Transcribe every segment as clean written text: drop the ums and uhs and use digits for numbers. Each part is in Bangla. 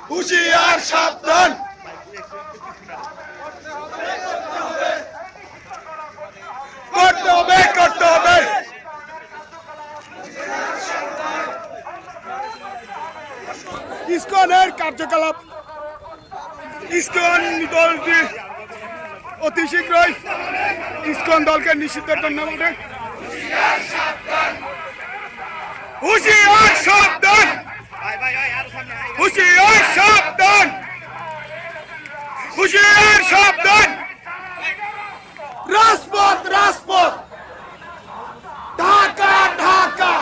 হুঁশিয়ার সাবধান। করতে হবে করতে হবে। ইসকনের কার্যকলাপ ইসকন দলটি অতি শীঘ্রই ইসকন দলকে নিষিদ্ধের জন্য হুঁশিয়ার সাবধান, হুঁশিয়ার সাবধান, হুঁশিয়ার সাবধান। রাজপথ রাজপথ, ঢাকা ঢাকা,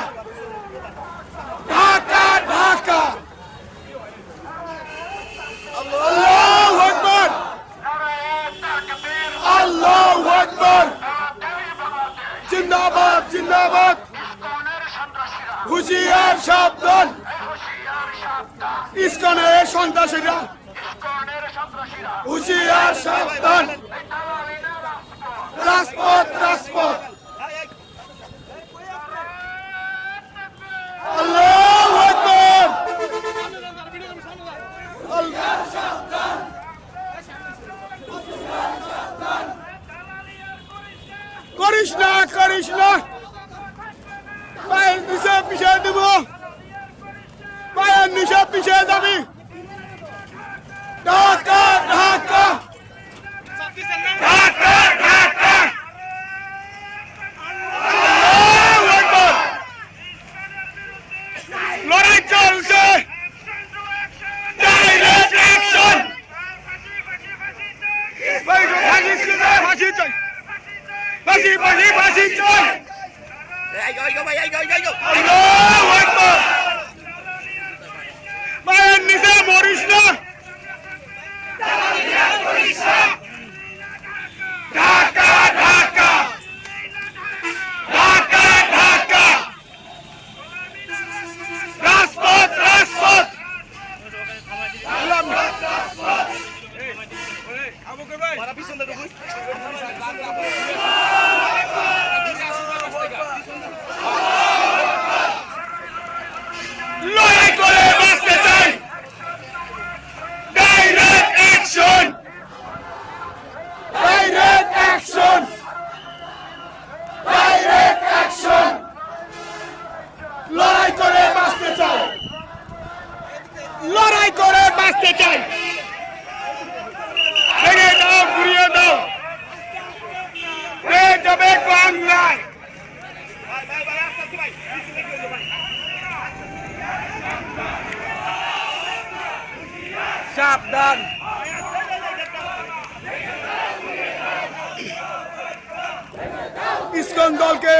ঢাকা ঢাকা। আল্লাহু আকবার, আল্লাহু আকবার। জিন্দাবাদ জিন্দাবাদ। হুঁশিয়ার সাবধান, ইসকনের সন্ত্রাসীরা। হুঁশিয়ার সাবধান। রাজপথ রাজপথ। আল্লাহু আকবার। করিস না করিস না, পায়ের নিচে পিছিয়ে দেব, পায়ের নিচে পিছিয়ে যাবি। ঢাকা ঢাকা, ঢাকা ঢাকা। আল্লাহু আকবার। লড়াই চলছে, ডাইরেক্ট অ্যাকশন। ফাঁসি চাই, ফাঁসি ফাঁসি ফাঁসি চাই। আল্লাহু আকবার। পায়ের নিচে মরিস না। ঢাকা ঢাকা, ঢাকা ঢাকা। রাজপথ রাজপথ। লড়াই করে বাঁচতে চাই। Direct action, direct action, direct action. লড়াই করে বাঁচতে চাই, লড়াই করে বাঁচতে চাই। ভেঙে দাও, ঘুরিয়ে দাও, হয়ে যাবে বাংলায়। সাবধান। ইসকন দলকে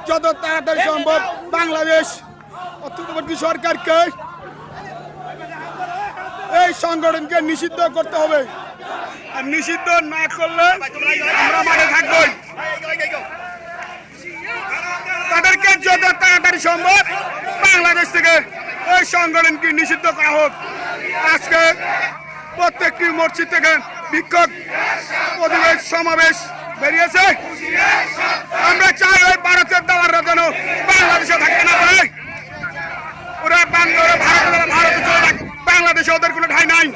যত তাড়াতাড়ি সম্ভব বাংলাদেশ অন্তর্বর্তী সরকারকে এই সংগঠনকে নিষিদ্ধ করতে হবে। আর নিষিদ্ধ না করলে আমরা মাঠে থাকবই। তাদেরকে যত তাড়াতাড়ি সম্ভব বাংলাদেশ থেকে এই সংগঠনকে নিষিদ্ধ করা হোক। আজকে প্রত্যেকটি মসজিদ থেকে বিক্ষোভ প্রতিবাদ সমাবেশ বেরিয়েছে। আমরা চাই ওই ভারতের দালালরা যেন বাংলাদেশে থাকতে না পারে। ওরা ভারতে চলে থাকে, বাংলাদেশে ওদের কোনো ঠাঁই নাই।